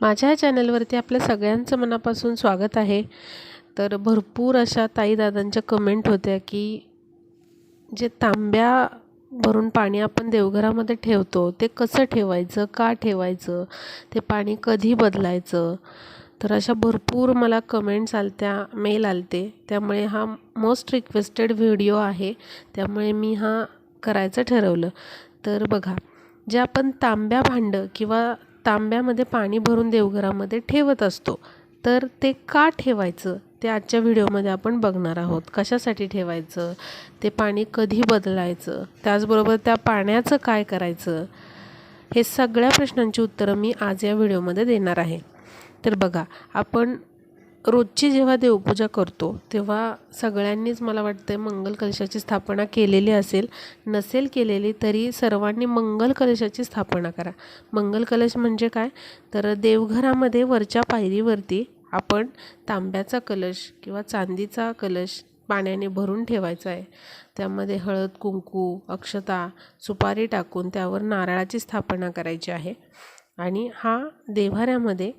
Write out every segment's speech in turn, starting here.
माझ्या चॅनलवरती आपल्या सगळ्यांचं मनापासून स्वागत आहे। तर भरपूर अशा ताई-दादांच्या कमेंट होत्या की जे तांब्या भरून पाणी आपण देवघरामध्ये ठेवतो ते कसं ठेवायचं, का ठेवायचं, ते पाणी कधी बदलायचं। तर अशा भरपूर मला कमेंट्स आलत्या, मेल आलते। त्यामुळे हा मोस्ट रिक्वेस्टेड व्हिडिओ आहे, त्यामुळे मी हा करायचं ठरवलं। तर बघा, जे आपण तांब्या भांडं किंवा तांब्यामध्ये पाणी भरून देवघरामध्ये ठेवत असतो, तर ते का ठेवायचं ते आजच्या व्हिडिओमध्ये आपण बघणार आहोत। कशासाठी ठेवायचं, ते पाणी कधी बदलायचं, त्याचबरोबर त्या पाण्याचं काय करायचं, हे सगळ्या प्रश्नांची उत्तरं मी आज या व्हिडिओमध्ये देणार आहे। तर बघा, आपण रोजची जेव्हा देवपूजा करतो तेव्हा सगळ्यांनीच मला वाटतं मंगल कलशाची स्थापना केलेली असेल, नसेल केलेली तरी सर्वांनी मंगल कलशाची स्थापना करा। मंगल कलश म्हणजे काय, तर देवघरामध्ये वरच्या पायरीवरती आपण तांब्याचा कलश किंवा चांदीचा कलश पाण्याने भरून ठेवायचा आहे। त्यामध्ये हळद, कुंकू, अक्षता, सुपारी टाकून त्यावर नारळाची स्थापना करायची आहे आणि हा देव्हाऱ्यामध्ये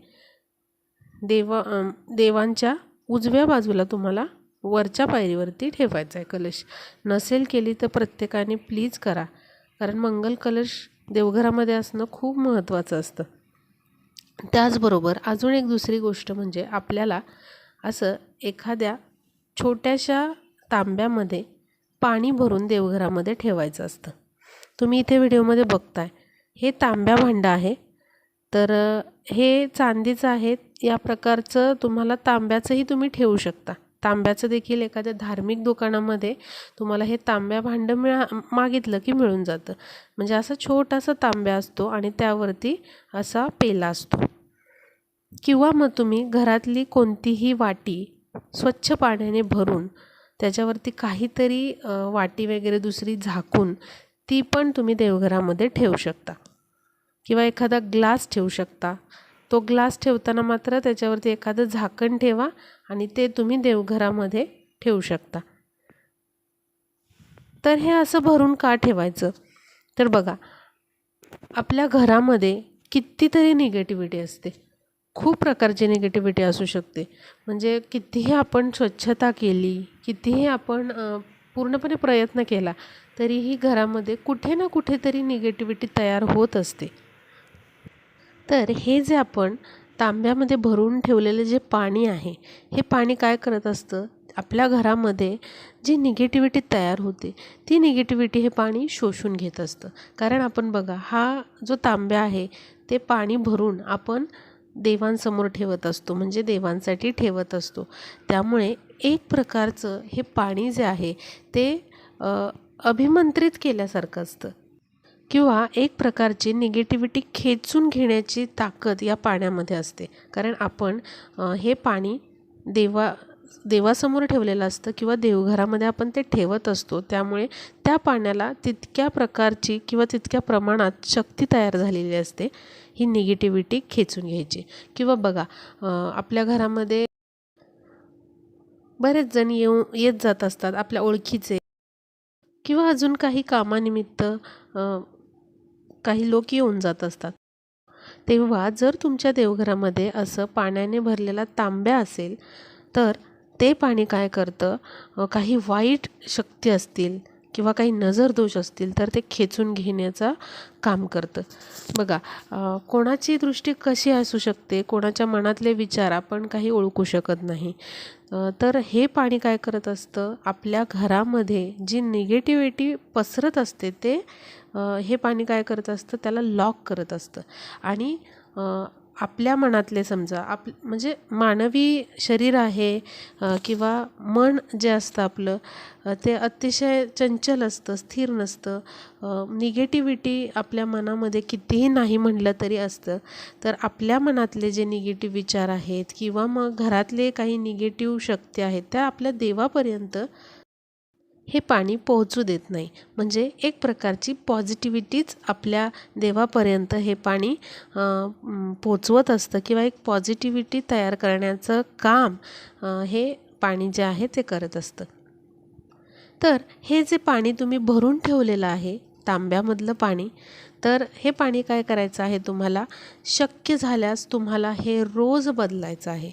देवांच्या उजव्या बाजूला तुम्हाला वरच्या पायरीवरती ठेवायचा आहे कलश। नसेल केली तर प्रत्येकाने प्लीज करा, कारण मंगल कलश देवघरामध्ये असणं खूप महत्त्वाचं असतं। त्याचबरोबर अजून एक दुसरी गोष्ट म्हणजे आपल्याला असं एखाद्या छोट्याशा तांब्यामध्ये पाणी भरून देवघरामध्ये ठेवायचं असतं। तुम्ही इथे व्हिडिओमध्ये बघताय, हे तांब्या भांडं आहे। तर हे चांदीचं आहे, या प्रकारचं तुम्हाला तांब्याचंही तुम्ही ठेवू शकता। तांब्याचं देखील एखाद्या धार्मिक दुकानामध्ये तुम्हाला हे तांब्या भांडं मागितलं की मिळून जातं। म्हणजे असा छोटासा तांब्या असतो आणि त्यावरती असा पेला असतो, किंवा मग तुम्ही घरातली कोणतीही वाटी स्वच्छ पाण्याने भरून त्याच्यावरती काहीतरी वाटी वगैरे दुसरी झाकून ती पण तुम्ही देवघरामध्ये ठेवू शकता, किंवा एखादा ग्लास ठेवू शकता। तो ग्लास ठेवताना मात्र त्याच्यावरती एखादं झाकण ठेवा आणि ते तुम्ही देवघरामध्ये ठेवू शकता। तर हे असं भरून का ठेवायचं, तर बघा, आपल्या घरामध्ये कितीतरी निगेटिव्हिटी असते, खूप प्रकारची निगेटिव्हिटी असू शकते। म्हणजे कितीही आपण स्वच्छता केली, कितीही आपण पूर्णपणे प्रयत्न केला तरीही घरामध्ये कुठे ना कुठेतरी निगेटिव्हिटी तयार होत असते। तर हे जे आपण तांब्यामध्ये भरून ठेवलेलं जे पाणी आहे, हे पाणी काय करत असतं, आपल्या घरामध्ये जी निगेटिव्हिटी तयार होते ती निगेटिव्हिटी हे पाणी शोषून घेत असतं। कारण आपण बघा, हा जो तांब्या आहे ते पाणी भरून आपण देवांसमोर ठेवत असतो, म्हणजे देवांसाठी ठेवत असतो। त्यामुळे एक प्रकारचं हे पाणी जे आहे ते अभिमंत्रित केल्यासारखं असतं, किंवा एक प्रकारची निगेटिव्हिटी खेचून घेण्याची ताकद या पाण्यामध्ये असते। कारण आपण हे पाणी देवासमोर ठेवलेलं असतं किंवा देवघरामध्ये आपण ते ठेवत असतो। त्यामुळे त्या पाण्याला तितक्या प्रकारची किंवा तितक्या प्रमाणात शक्ती तयार झालेली असते ही निगेटिव्हिटी खेचून घ्यायची। किंवा बघा, आपल्या घरामध्ये बरेच जण येत जात असतात, आपल्या ओळखीचे किंवा अजून काही कामानिमित्त काही लोक येऊन जात असतात। तेव्हा जर तुमच्या देवघरामध्ये असं पाण्याने भरलेला तांब्या असेल तर ते पाणी काय करतं, काही वाईट शक्ती असतील किंवा काही नजर दोष असतील तर ते खेचून घेण्याचं काम करतं। बघा, कोणाची दृष्टी कशी असू शकते, कोणाच्या मनातले विचार आपण काही ओळखू शकत नाही। तर हे पाणी काय करत असतं, आपल्या घरामध्ये जी निगेटिव्हिटी पसरत असते ते हे पाणी काय करत असतं, त्याला लॉक करत असतं। आणि आपल्या मनातले समजा म्हणजे मानवी शरीर आहे किंवा मन जे असतं आपलं ते अतिशय चंचल असतं, स्थिर नसतं। निगेटिव्हिटी आपल्या मनामध्ये कितीही नाही म्हटलं तरी असतं। तर आपल्या मनातले जे निगेटिव्ह विचार आहेत किंवा मग घरातले काही निगेटिव्ह शक्ती आहेत त्या आपल्या देवापर्यंत हे पाणी पोहोचू देत नाही। म्हणजे एक प्रकारची पॉझिटिव्हिटीच आपल्या देवापर्यंत हे पाणी पोचवत असतं, किंवा एक पॉझिटिव्हिटी तयार करण्याचं काम हे पाणी जे आहे ते करत असतं। तर हे जे पाणी तुम्ही भरून ठेवलेलं आहे तांब्यामधलं पाणी, तर हे पाणी काय करायचं आहे तुम्हाला, शक्य झाल्यास तुम्हाला हे रोज बदलायचं आहे.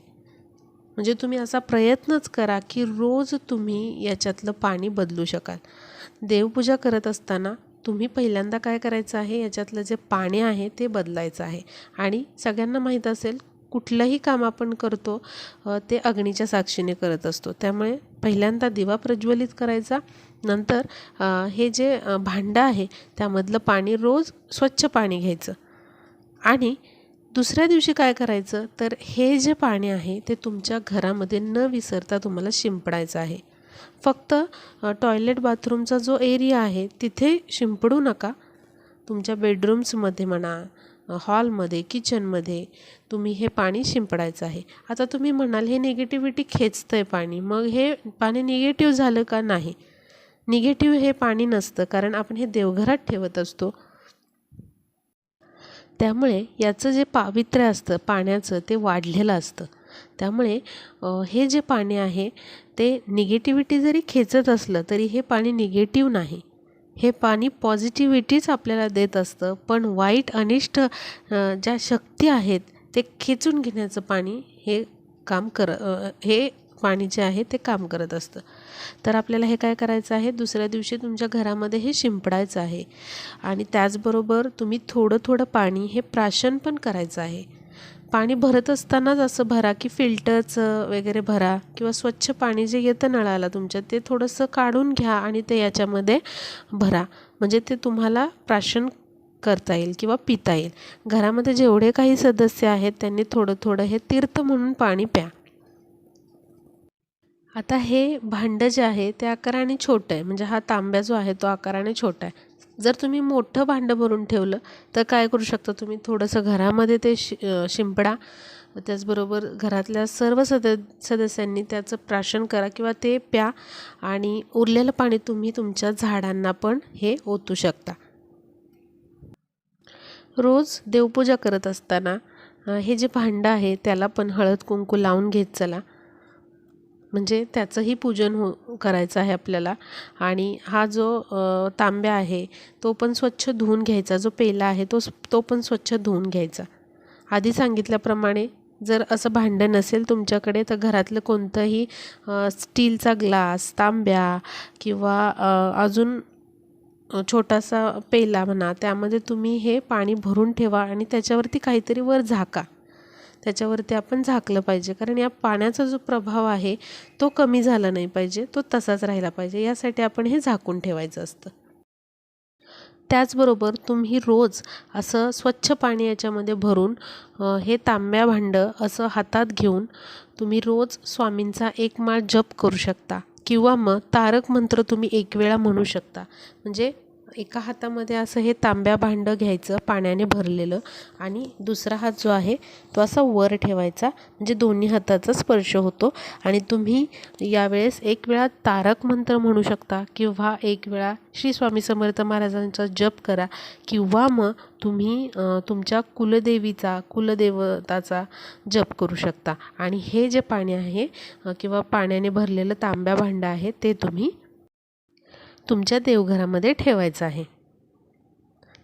म्हणजे तुम्ही असा प्रयत्नच करा की रोज तुम्ही याच्यातलं पाणी बदलू शकाल. देवपूजा करत असताना तुम्ही पहिल्यांदा काय करायचं आहे, याच्यातलं जे पाणी आहे ते बदलायचं आहे. आणि सगळ्यांना माहीत असेल, कुठलंही काम आपण करतो ते अग्नीच्या साक्षीने करत असतो. त्यामुळे पहिल्यांदा दिवा प्रज्वलित करायचा, नंतर हे जे भांडं आहे त्यामधलं पाणी रोज स्वच्छ पाणी घ्यायचं. आणि दुसऱ्या दिवशी काय करायचं, तर हे जे पाणी आहे ते तुमच्या घरामध्ये न विसरता तुम्हाला शिंपडायचं आहे. फक्त टॉयलेट बाथरूमचा जो एरिया आहे तिथे शिंपडू नका. तुमच्या बेडरूम्समध्ये म्हणा, हॉलमध्ये, किचनमध्ये तुम्ही हे पाणी शिंपडायचं आहे. आता तुम्ही म्हणाल हे निगेटिव्हिटी खेचतं आहे पाणी, मग हे पाणी निगेटिव्ह झालं का? नाही, निगेटिव्ह हे पाणी नसतं, कारण आपण हे देवघरात ठेवत असतो. त्यामुळे याचं जे पावित्र्य असतं पाण्याचं ते वाढलेलं असतं. त्यामुळे हे जे पाणी आहे ते निगेटिव्हिटी जरी खेचत असलं तरी हे पाणी निगेटिव्ह नाही. हे पाणी पॉझिटिव्हिटीच आपल्याला देत असतं. पण वाईट अनिष्ट ज्या शक्ती आहेत ते खेचून घेण्याचं पाणी हे हे पाणी जे आहे ते काम करत असतं. तर आपल्याला हे काय करायचं आहे, दुसऱ्या दिवशी तुमच्या घरामध्ये हे शिंपडायचं आहे. आणि त्याचबरोबर तुम्ही थोडं थोडं पाणी हे प्राशन पण करायचं आहे. पाणी भरत असतानाच असं भरा की फिल्टरचं वगैरे भरा, किंवा स्वच्छ पाणी जे येतं नळाला तुमच्या ते थोडंसं काढून घ्या आणि ते याच्यामध्ये भरा. म्हणजे ते तुम्हाला प्राशन करता येईल किंवा पिता येईल. घरामध्ये जेवढे काही सदस्य आहेत त्यांनी थोडं थोडं हे तीर्थ म्हणून पाणी प्या. आता हे भांडं जे आहे ते आकाराने छोटं आहे, म्हणजे हा तांब्या जो आहे तो आकाराने छोटा आहे. जर तुम्ही मोठं भांडं भरून ठेवलं तर काय करू शकता तुम्ही, थोडंसं घरामध्ये ते शिंपडा. त्याचबरोबर घरातल्या सर्व सदस्यांनी त्याचं प्राशन करा किंवा ते प्या. आणि उरलेलं पाणी तुम्ही तुमच्या झाडांना पण हे ओतू शकता. रोज देवपूजा करत असताना हे जे भांडं आहे त्याला पण हळद कुंकू लावून घेत चला, म्हणजे त्याचंही पूजन करायचं आहे आपल्याला. आणि हा जो तांब्या आहे तो पण स्वच्छ धुवून घ्यायचा, जो पेला आहे तो पण स्वच्छ धुवून घ्यायचा. आधी सांगितल्याप्रमाणे जर असं भांडं नसेल तुमच्याकडे तर घरातलं कोणतंही स्टीलचा ग्लास, तांब्या किंवा अजून छोटासा पेला म्हणा, त्यामध्ये तुम्ही हे पाणी भरून ठेवा आणि त्याच्यावरती काहीतरी वर झाका. त्याच्यावरती आपण झाकलं पाहिजे, कारण या पाण्याचा जो प्रभाव आहे तो कमी झाला नाही पाहिजे, तो तसाच राहिला पाहिजे. यासाठी आपण हे झाकून ठेवायचं असतं. त्याचबरोबर तुम्ही रोज असं स्वच्छ पाणी याच्यामध्ये भरून हे तांब्या भांडं असं हातात घेऊन तुम्ही रोज स्वामींचा एक माळ जप करू शकता, किंवा मग तारक मंत्र तुम्ही एक वेळा म्हणू शकता. म्हणजे एका हातामध्ये असं हे तांब्या भांडं घ्यायचं पाण्याने भरलेलं, आणि दुसरा हात जो आहे तो असा वर ठेवायचा, म्हणजे दोन्ही हाताचा स्पर्श होतो. आणि तुम्ही यावेळेस एक वेळा तारक मंत्र म्हणू शकता, किंवा एक वेळा श्री स्वामी समर्थ महाराजांचा जप करा, किंवा मग तुम्ही तुमच्या कुलदेवताचा जप करू शकता. आणि हे जे पाणी आहे किंवा पाण्याने भरलेलं तांब्या भांडं आहे ते तुम्ही तुमच्या देवघरामध्ये ठेवायचं आहे.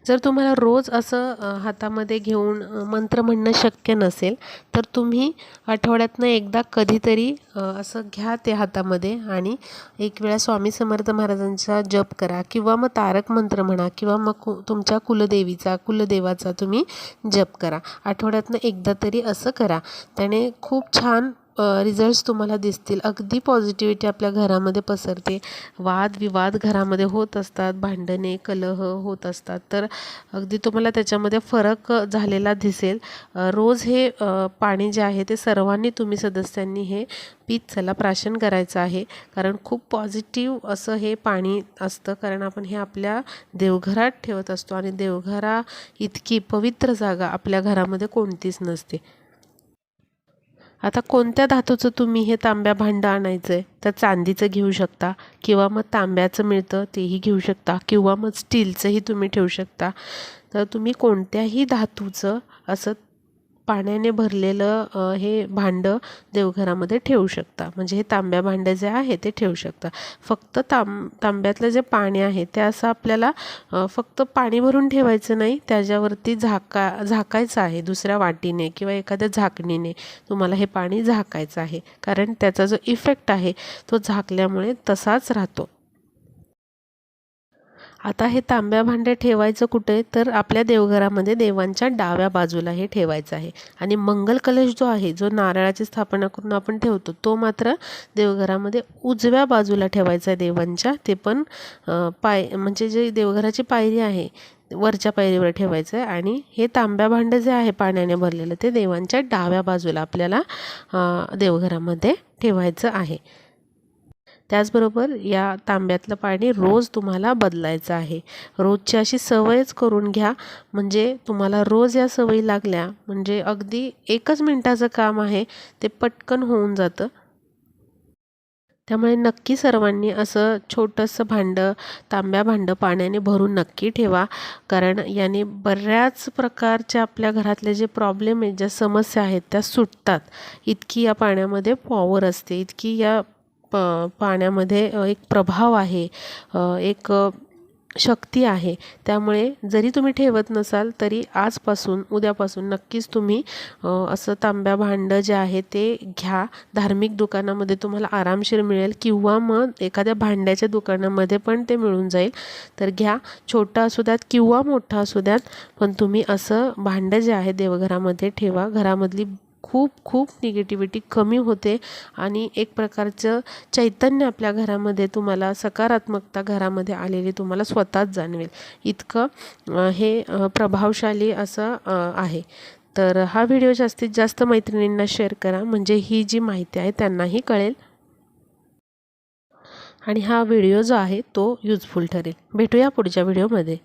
जर तुम्हाला रोज असं हातामध्ये घेऊन मंत्र म्हणणं शक्य नसेल तर तुम्ही आठवड्यातनं एकदा कधीतरी असं घ्या ते हातामध्ये आणि एक वेळा स्वामी समर्थ महाराजांचा जप करा, किंवा मग तारक मंत्र म्हणा, किंवा मग तुमच्या कुलदेवाचा तुम्ही जप करा. आठवड्यातनं एकदा तरी असं करा. त्याने खूप छान रिझल्ट्स तुम्हाला दिसतील. अगदी पॉझिटिव्हिटी आपल्या घरामध्ये पसरते. वादविवाद घरामध्ये होत असतात, भांडणे कलह होत असतात, तर अगदी तुम्हाला त्याच्यामध्ये फरक झालेला दिसेल. रोज हे पाणी जे आहे ते सर्वांनी तुम्ही सदस्यांनी हे पीत चला, प्राशन करायचं आहे. कारण खूप पॉझिटिव्ह असं हे पाणी असतं, कारण आपण हे आपल्या देवघरात ठेवत असतो आणि देवघरा इतकी पवित्र जागा आपल्या घरामध्ये कोणतीच नसते. आता कोणत्या धातूचं तुम्ही हे तांब्या भांडं आणायचं आहे, तर चांदीचं घेऊ शकता, किंवा मग तांब्याचं मिळतं तेही घेऊ शकता, किंवा मग स्टीलचंही तुम्ही ठेवू शकता. तर तुम्ही कोणत्याही धातूचं असं पाण्याने भरलेलं हे भांडं देवघरामध्ये ठेवू शकता. म्हणजे हे तांब्या भांडं जे आहे ते ठेवू शकता. फक्त तांब्यातलं जे पाणी आहे ते असं आपल्याला फक्त पाणी भरून ठेवायचं नाही, त्याच्यावरती झाकायचं आहे. दुसऱ्या वाटीने किंवा एखाद्या झाकणीने तुम्हाला हे पाणी झाकायचं आहे, कारण त्याचा जो इफेक्ट आहे तो झाकल्यामुळे तसाच राहतो. आता हे तांब्या भांडे ठेवायचं कुठे, तर आपल्या देवघरामध्ये देवांच्या डाव्या बाजूला हे ठेवायचं आहे. आणि मंगल कलश जो आहे, जो नारळाची स्थापना करून आपण ठेवतो, तो मात्र देवघरामध्ये उजव्या बाजूला ठेवायचा आहे देवांच्या. ते पण म्हणजे जे देवघराची पायरी आहे वरच्या पायरीवर ठेवायचं आहे. आणि हे तांब्या भांडं जे आहे पाण्याने भरलेलं, ते देवांच्या डाव्या बाजूला आपल्याला देवघरामध्ये ठेवायचं आहे. त्याचबरोबर या तांब्यातलं पाणी रोज तुम्हाला बदलायचं आहे. रोजची अशी सवयच करून घ्या, म्हणजे तुम्हाला रोज या सवयी लागल्या म्हणजे अगदी 1च मिनिटाचं काम आहे, ते पटकन होऊन जातं. त्यामुळे नक्की सर्वांनी असं छोटंसं भांडं, तांब्या भांडं पाण्याने भरून नक्की ठेवा, कारण याने बऱ्याच प्रकारच्या आपल्या घरातले जे प्रॉब्लेम आहेत, ज्या समस्या आहेत त्या सुटतात. इतकी या पाण्यामध्ये पॉवर असते, इतकी या पाण्यामध्ये एक प्रभाव आहे, एक शक्ती आहे. त्यामुळे जरी तुम्ही ठेवत नसाल तरी आजपासून उद्यापासून नक्कीच तुम्ही असं तांब्या भांडं जे आहे ते घ्या. धार्मिक दुकानामध्ये तुम्हाला आरामशीर मिळेल किंवा मग एखाद्या भांड्याच्या दुकानामध्ये पण ते मिळून जाईल. तर घ्या, छोटं असू द्यात किंवा मोठं असू द्यात, पण तुम्ही असं भांडं जे आहे देवघरामध्ये ठेवा. घरामधली खूप खूप निगेटिव्हिटी कमी होते आणि एक प्रकारचं चैतन्य आपल्या घरामध्ये, तुम्हाला सकारात्मकता घरामध्ये आलेली तुम्हाला स्वतःच जाणवेल. इतकं हे प्रभावशाली असं आहे. तर हा व्हिडिओ जास्तीत जास्त मैत्रिणींना शेअर करा, म्हणजे ही जी माहिती आहे त्यांनाही कळेल आणि हा व्हिडिओ जो आहे तो युजफुल ठरेल. भेटूया पुढच्या व्हिडिओमध्ये.